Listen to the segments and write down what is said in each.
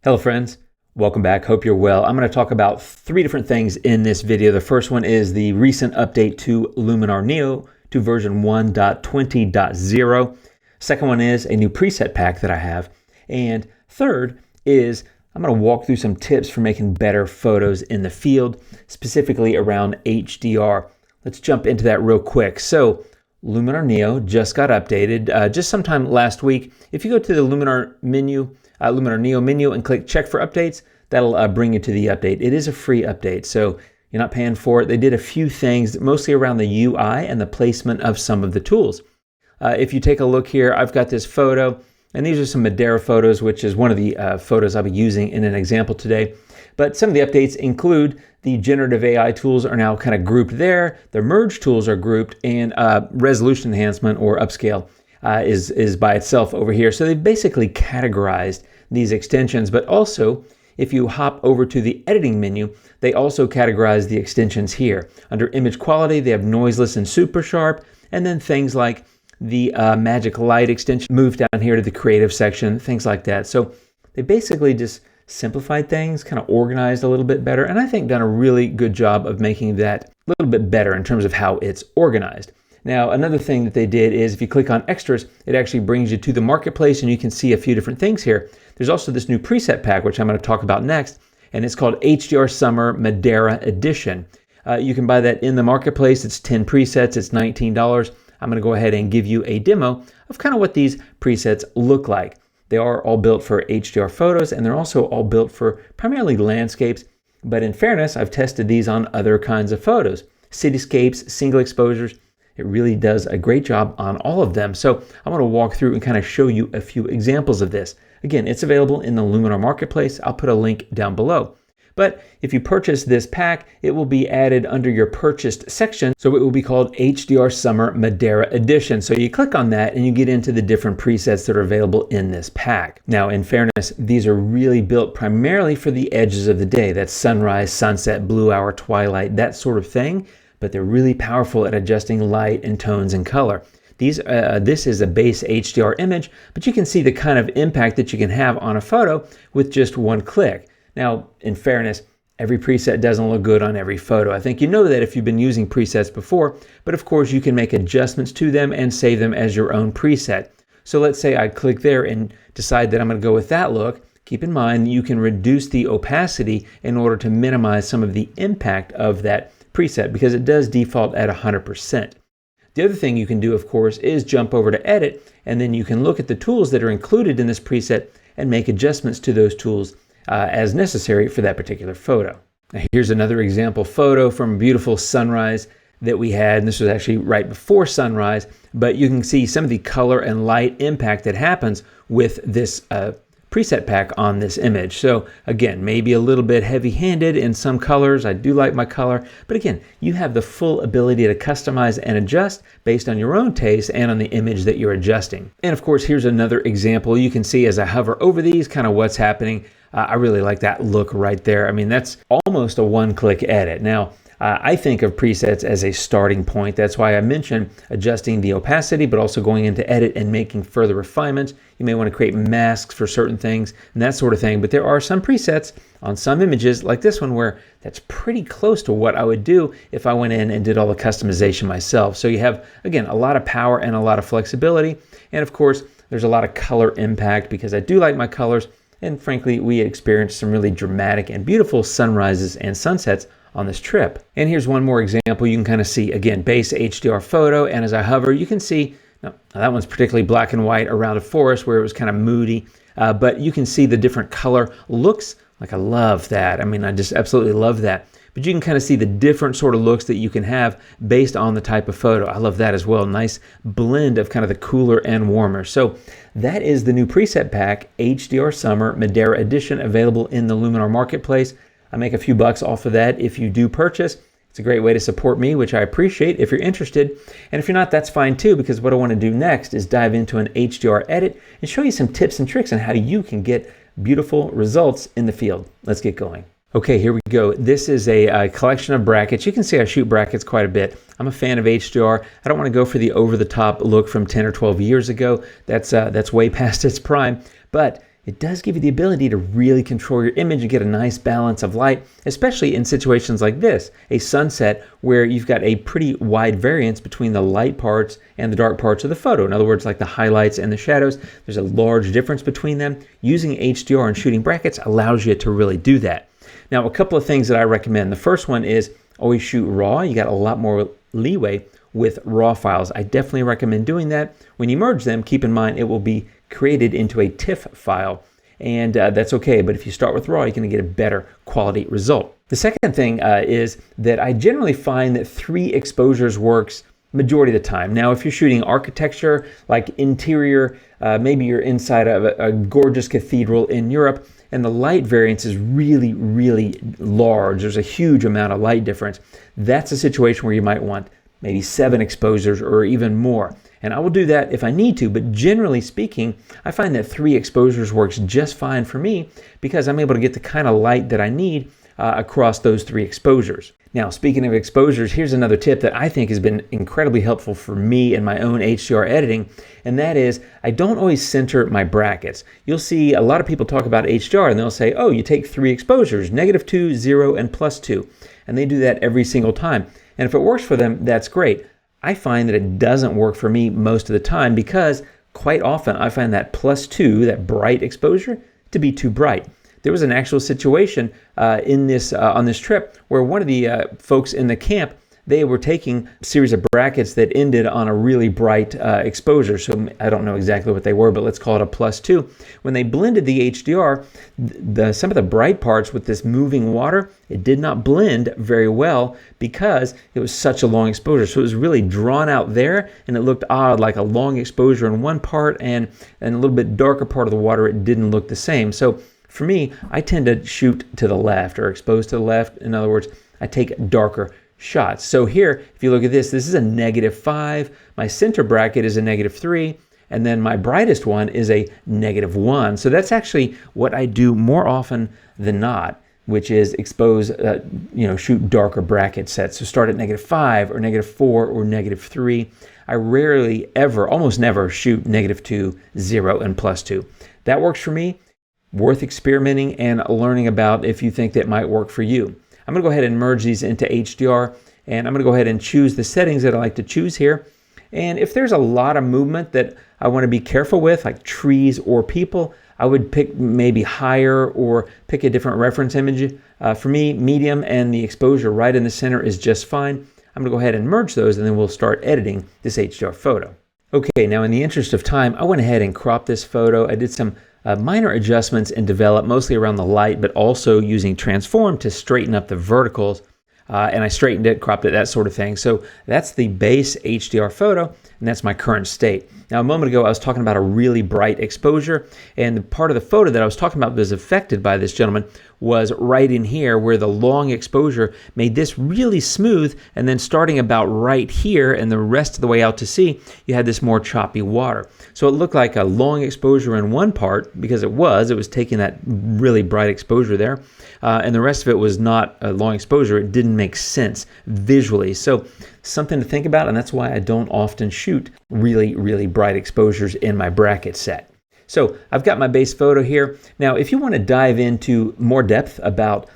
Hello friends, welcome back. Hope you're well. I'm going to talk about three different things in this video. The first one is the recent update to Luminar Neo to version 1.20.0. Second one is a new preset pack that I have. And third is I'm going to walk through some tips for making better photos in the field, specifically around HDR. Let's jump into that real quick. So Luminar Neo just got updated just sometime last week. If you go to the Luminar Neo menu and click check for updates, that'll bring you to the update. It is a free update, so you're not paying for it. They did a few things, mostly around the UI and the placement of some of the tools. If you take a look here, I've got this photo, and these are some Madeira photos, which is one of the photos I'll be using in an example today. But some of the updates include the generative AI tools are now kind of grouped there. The merge tools are grouped, and resolution enhancement or upscale is by itself over here. So they've basically categorized these extensions, but also if you hop over to the editing menu, they also categorize the extensions here. Under image quality, they have noiseless and super sharp, and then things like the magic light extension moved down here to the creative section, things like that. So they basically just simplified things, kind of organized a little bit better, and I think done a really good job of making that a little bit better in terms of how it's organized. Now, another thing that they did is if you click on extras, it actually brings you to the marketplace and you can see a few different things here. There's also this new preset pack, which I'm going to talk about next, and it's called HDR Summer Madeira Edition. You can buy that in the marketplace. It's 10 presets. It's $19. I'm going to go ahead and give you a demo of kind of what these presets look like. They are all built for HDR photos, and they're also all built for primarily landscapes. But in fairness, I've tested these on other kinds of photos. Cityscapes, single exposures. It really does a great job on all of them. So I want to walk through and kind of show you a few examples of this. Again, it's available in the Luminar Marketplace. I'll put a link down below. But if you purchase this pack, it will be added under your purchased section. So it will be called HDR Summer Madeira Edition. So you click on that and you get into the different presets that are available in this pack. Now, in fairness, these are really built primarily for the edges of the day. That's sunrise, sunset, blue hour, twilight, that sort of thing. But they're really powerful at adjusting light and tones and color. This is a base HDR image, but you can see the kind of impact that you can have on a photo with just one click. Now, in fairness, every preset doesn't look good on every photo. I think you know that if you've been using presets before, but of course you can make adjustments to them and save them as your own preset. So let's say I click there and decide that I'm going to go with that look. Keep in mind you can reduce the opacity in order to minimize some of the impact of that preset because it does default at 100%. The other thing you can do, of course, is jump over to edit, and then you can look at the tools that are included in this preset and make adjustments to those tools as necessary for that particular photo. Now, here's another example photo from a beautiful sunrise that we had, and this was actually right before sunrise, but you can see some of the color and light impact that happens with this preset pack on this image. So again, maybe a little bit heavy-handed in some colors. I do like my color, but again, you have the full ability to customize and adjust based on your own taste and on the image that you're adjusting. And of course, here's another example. You can see as I hover over these, kind of what's happening. I really like that look right there. I mean, that's almost a one-click edit. Now, I think of presets as a starting point. That's why I mentioned adjusting the opacity, but also going into edit and making further refinements. You may want to create masks for certain things and that sort of thing. But there are some presets on some images like this one where that's pretty close to what I would do if I went in and did all the customization myself. So you have, again, a lot of power and a lot of flexibility. And of course, there's a lot of color impact because I do like my colors. And frankly, we experienced some really dramatic and beautiful sunrises and sunsets on this trip. And here's one more example. You can kind of see, again, base HDR photo. And as I hover, you can see, now that one's particularly black and white around a forest where it was kind of moody. But you can see the different color looks. Like, I love that. I mean, I just absolutely love that. But you can kind of see the different sort of looks that you can have based on the type of photo. I love that as well. Nice blend of kind of the cooler and warmer. So that is the new preset pack, HDR Summer Madeira Edition, available in the Luminar Marketplace. I make a few bucks off of that if you do purchase. It's a great way to support me, which I appreciate if you're interested. And if you're not, that's fine too, because what I want to do next is dive into an HDR edit and show you some tips and tricks on how you can get beautiful results in the field. Let's get going. Okay, here we go. This is a collection of brackets. You can see I shoot brackets quite a bit. I'm a fan of HDR. I don't want to go for the over-the-top look from 10 or 12 years ago. That's way past its prime. But it does give you the ability to really control your image and get a nice balance of light, especially in situations like this, a sunset where you've got a pretty wide variance between the light parts and the dark parts of the photo. In other words, like the highlights and the shadows, there's a large difference between them. Using HDR and shooting brackets allows you to really do that. Now, a couple of things that I recommend. The first one is always shoot RAW. You got a lot more leeway with RAW files. I definitely recommend doing that. When you merge them, keep in mind it will be created into a TIFF file, and that's okay. But if you start with RAW, you're going to get a better quality result. The second thing is that I generally find that 3 exposures works majority of the time. Now, if you're shooting architecture, like interior, maybe you're inside of a gorgeous cathedral in Europe, and the light variance is really, really large. There's a huge amount of light difference. That's a situation where you might want maybe 7 exposures or even more. And I will do that if I need to, but generally speaking, I find that 3 exposures works just fine for me because I'm able to get the kind of light that I need across those 3 exposures. Now, speaking of exposures, here's another tip that I think has been incredibly helpful for me in my own HDR editing, and that is I don't always center my brackets. You'll see a lot of people talk about HDR and they'll say, oh, you take 3 exposures, -2, 0, and +2. And they do that every single time. And if it works for them, that's great. I find that it doesn't work for me most of the time because quite often I find that +2, that bright exposure, to be too bright. There was an actual situation on this trip where one of the folks in the camp, they were taking a series of brackets that ended on a really bright exposure. So I don't know exactly what they were, but let's call it a +2. When they blended the HDR, some of the bright parts with this moving water, it did not blend very well because it was such a long exposure. So it was really drawn out there, and it looked odd, like a long exposure in one part and a little bit darker part of the water, it didn't look the same. So for me, I tend to shoot to the left or expose to the left. In other words, I take darker shots. So here, if you look at this, this is a -5. My center bracket is a -3. And then my brightest one is a -1. So that's actually what I do more often than not, which is expose, shoot darker bracket sets. So start at -5 or -4 or -3. I rarely ever, almost never shoot -2, 0, and +2. That works for me. Worth experimenting and learning about if you think that might work for you. I'm going to go ahead and merge these into HDR, and I'm going to go ahead and choose the settings that I like to choose here. And if there's a lot of movement that I want to be careful with, like trees or people, I would pick maybe higher or pick a different reference image. For me, medium and the exposure right in the center is just fine. I'm going to go ahead and merge those, and then we'll start editing this HDR photo. Okay, now in the interest of time, I went ahead and cropped this photo. I did some minor adjustments in Develop, mostly around the light, but also using Transform to straighten up the verticals. And I straightened it, cropped it, that sort of thing. So that's the base HDR photo, and that's my current state. Now, a moment ago, I was talking about a really bright exposure, and the part of the photo that I was talking about that was affected by this gentleman was right in here, where the long exposure made this really smooth, and then starting about right here and the rest of the way out to sea, you had this more choppy water. So it looked like a long exposure in one part, because it was taking that really bright exposure there, and the rest of it was not a long exposure. It didn't make sense visually. So something to think about, and that's why I don't often shoot really, really bright exposures in my bracket set. So I've got my base photo here. Now, if you want to dive into more depth about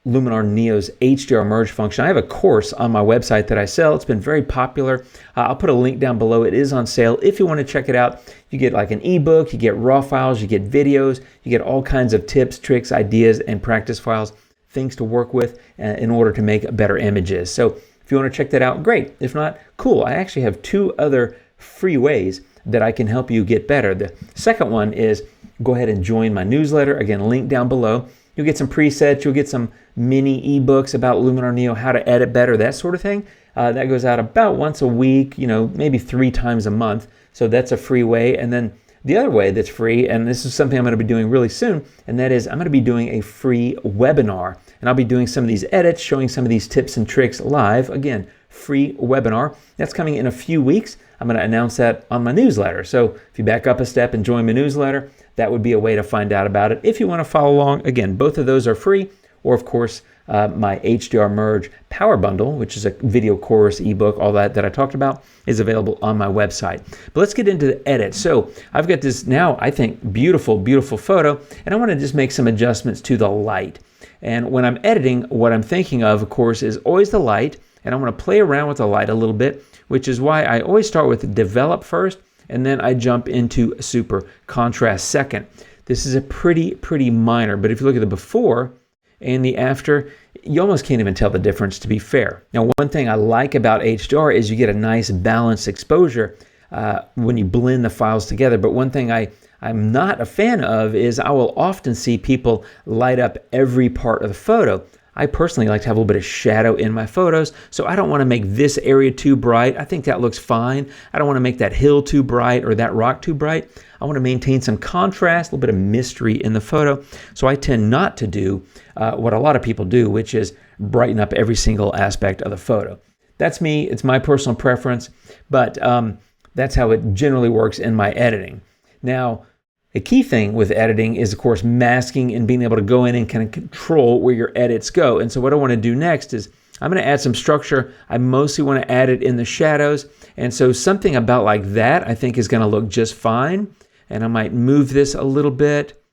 Luminar Neo's HDR merge function, I have a course on my website that I sell. It's been very popular. I'll put a link down below. It is on sale if you want to check it out. You get like an ebook, you get raw files, you get videos, you get all kinds of tips, tricks, ideas, and practice files, things to work with in order to make better images. So if you want to check that out, great. If not, cool. I actually have 2 other free ways that I can help you get better. The second one is go ahead and join my newsletter. Again, link down below. You'll get some presets. You'll get some mini ebooks about Luminar Neo, how to edit better, that sort of thing. That goes out about once a week, maybe 3 times a month. So that's a free way. And then the other way that's free, and this is something I'm going to be doing really soon, and that is I'm going to be doing a free webinar. And I'll be doing some of these edits, showing some of these tips and tricks live. Again, free webinar. That's coming in a few weeks. I'm going to announce that on my newsletter. So if you back up a step and join my newsletter, that would be a way to find out about it. If you want to follow along, again, both of those are free. or of course, my HDR Merge Power Bundle, which is a video course, ebook, all that I talked about, is available on my website. But let's get into the edit. So I've got this now, I think, beautiful, beautiful photo, and I want to just make some adjustments to the light. And when I'm editing, what I'm thinking of course, is always the light, and I want to play around with the light a little bit, which is why I always start with develop first, and then I jump into super contrast second. This is a pretty minor, but if you look at the before and the after, you almost can't even tell the difference, to be fair. Now, one thing I like about HDR is you get a nice balanced exposure when you blend the files together. But one thing I'm not a fan of is I will often see people light up every part of the photo. I personally like to have a little bit of shadow in my photos, so I don't want to make this area too bright. I think that looks fine. I don't want to make that hill too bright or that rock too bright. I want to maintain some contrast, a little bit of mystery in the photo. So I tend not to do what a lot of people do, which is brighten up every single aspect of the photo. That's me. It's my personal preference, but that's how it generally works in my editing. Now, a key thing with editing is, of course, masking and being able to go in and kind of control where your edits go. And so what I want to do next is I'm going to add some structure. I mostly want to add it in the shadows. And so something about like that I think is going to look just fine. And I might move this a little bit.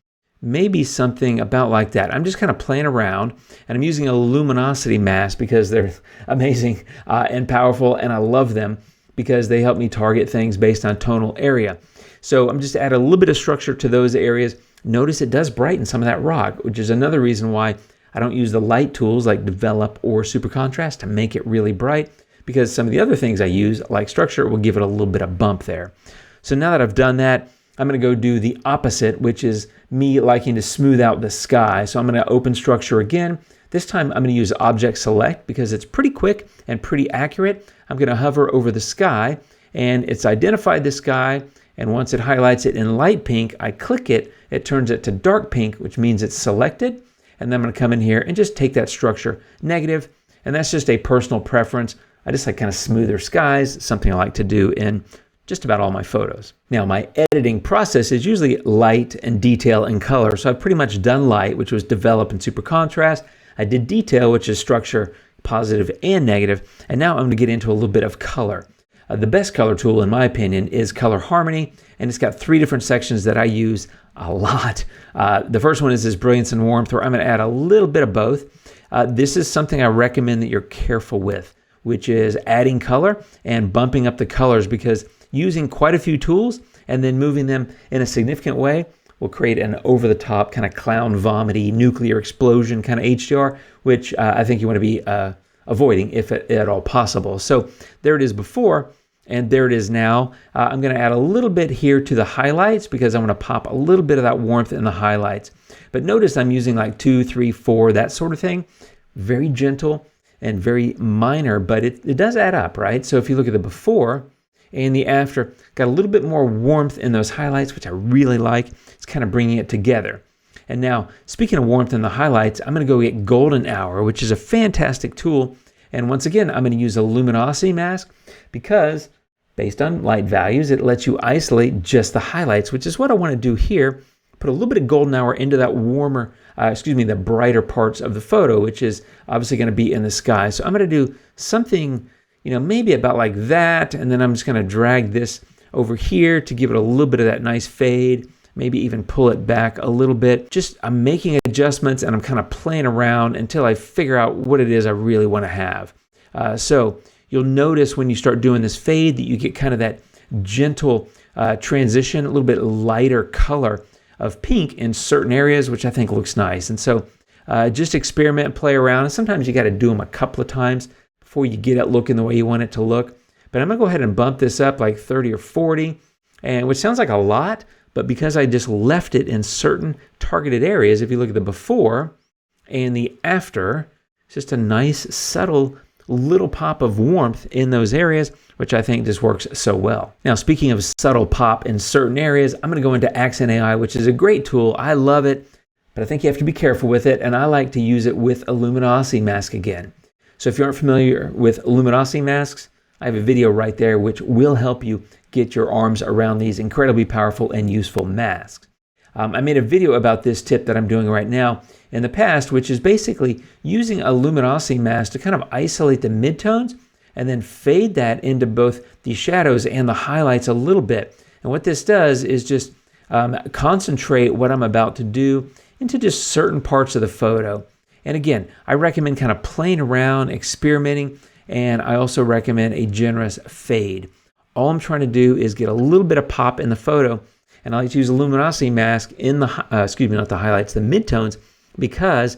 Maybe something about like that. I'm just kind of playing around, and I'm using a luminosity mask because they're amazing and powerful, and I love them because they help me target things based on tonal area. So I'm just add a little bit of structure to those areas. Notice it does brighten some of that rock, which is another reason why I don't use the light tools like develop or super contrast to make it really bright, because some of the other things I use, like structure, will give it a little bit of bump there. So now that I've done that, I'm going to go do the opposite, which is me liking to smooth out the sky. So I'm going to open structure again. This time I'm going to use object select because it's pretty quick and pretty accurate. I'm going to hover over the sky, and it's identified the sky. And once it highlights it in light pink, I click it, it turns it to dark pink, which means it's selected. And then I'm going to come in here and just take that structure negative. And that's just a personal preference. I just like kind of smoother skies, something I like to do in just about all my photos. Now, my editing process is usually light and detail and color. So I've pretty much done light, which was develop and super contrast. I did detail, which is structure, positive and negative. And now I'm going to get into a little bit of color. The best color tool, in my opinion, is Color Harmony, and it's got 3 different sections that I use a lot. The first one is this brilliance and warmth, where I'm going to add a little bit of both. This is something I recommend that you're careful with, which is adding color and bumping up the colors, because using quite a few tools and then moving them in a significant way will create an over-the-top kind of clown vomity nuclear explosion kind of HDR, which I think you want to be avoiding if at all possible. So there it is before, and there it is now. I'm going to add a little bit here to the highlights because I want to pop a little bit of that warmth in the highlights. But notice I'm using like 2, 3, 4, that sort of thing. Very gentle and very minor, but it does add up, right? So if you look at the before and the after, got a little bit more warmth in those highlights, which I really like. It's kind of bringing it together. And now, speaking of warmth in the highlights, I'm going to go get Golden Hour, which is a fantastic tool. And once again, I'm going to use a luminosity mask because based on light values, it lets you isolate just the highlights, which is what I want to do here. Put a little bit of Golden Hour into that warmer, the brighter parts of the photo, which is obviously going to be in the sky. So I'm going to do something, maybe about like that. And then I'm just going to drag this over here to give it a little bit of that nice fade. Maybe even pull it back a little bit. Just I'm making adjustments and I'm kind of playing around until I figure out what it is I really want to have. So you'll notice when you start doing this fade that you get kind of that gentle transition, a little bit lighter color of pink in certain areas, which I think looks nice. And so just experiment, play around. And sometimes you got to do them a couple of times before you get it looking the way you want it to look. But I'm going to go ahead and bump this up like 30 or 40, and which sounds like a lot, but because I just left it in certain targeted areas, if you look at the before and the after, it's just a nice, subtle little pop of warmth in those areas, which I think just works so well. Now, speaking of subtle pop in certain areas, I'm going to go into Accent AI, which is a great tool. I love it, but I think you have to be careful with it, and I like to use it with a luminosity mask again. So if you aren't familiar with luminosity masks, I have a video right there which will help you get your arms around these incredibly powerful and useful masks. I made a video about this tip that I'm doing right now in the past, which is basically using a luminosity mask to kind of isolate the midtones and then fade that into both the shadows and the highlights a little bit. And what this does is just concentrate what I'm about to do into just certain parts of the photo. And again, I recommend kind of playing around, experimenting, and I also recommend a generous fade. All I'm trying to do is get a little bit of pop in the photo, and I like to use a luminosity mask in the, not the highlights, the midtones, because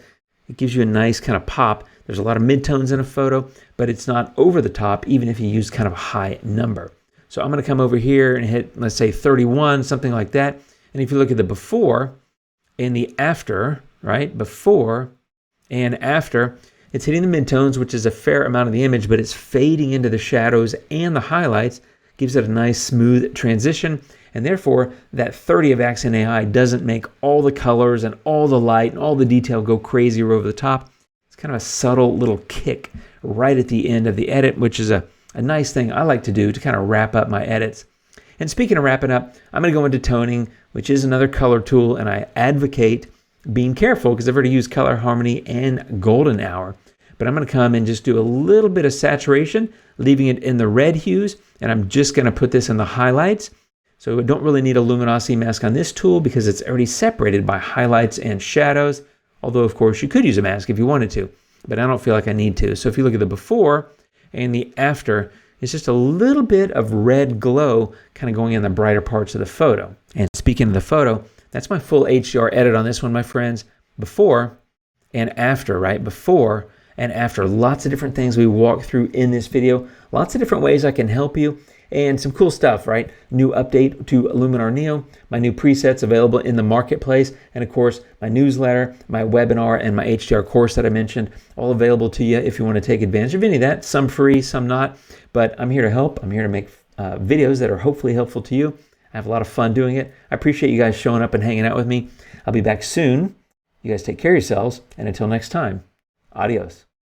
it gives you a nice kind of pop. There's a lot of midtones in a photo, but it's not over the top, even if you use kind of a high number. So I'm going to come over here and hit, let's say 31, something like that. And if you look at the before and the after, right? Before and after, it's hitting the midtones, which is a fair amount of the image, but it's fading into the shadows and the highlights, gives it a nice smooth transition. And therefore, that 30 of Accent AI doesn't make all the colors and all the light and all the detail go crazy or over the top. It's kind of a subtle little kick right at the end of the edit, which is a nice thing I like to do to kind of wrap up my edits. And speaking of wrapping up, I'm going to go into toning, which is another color tool, and I advocate being careful because I've already used color harmony and golden hour. But I'm going to come and just do a little bit of saturation, leaving it in the red hues, and I'm just going to put this in the highlights. So I don't really need a luminosity mask on this tool because it's already separated by highlights and shadows, although of course you could use a mask if you wanted to, but I don't feel like I need to. So if you look at the before and the after, it's just a little bit of red glow kind of going in the brighter parts of the photo. And speaking of the photo, that's my full HDR edit on this one, my friends. Before and after, right? Before and after. Lots of different things we walk through in this video. Lots of different ways I can help you. And some cool stuff, right? New update to Luminar Neo, my new presets available in the marketplace, and of course, my newsletter, my webinar, and my HDR course that I mentioned, all available to you if you want to take advantage of any of that. Some free, some not, but I'm here to help. I'm here to make videos that are hopefully helpful to you. I have a lot of fun doing it. I appreciate you guys showing up and hanging out with me. I'll be back soon. You guys take care of yourselves, and until next time, adios.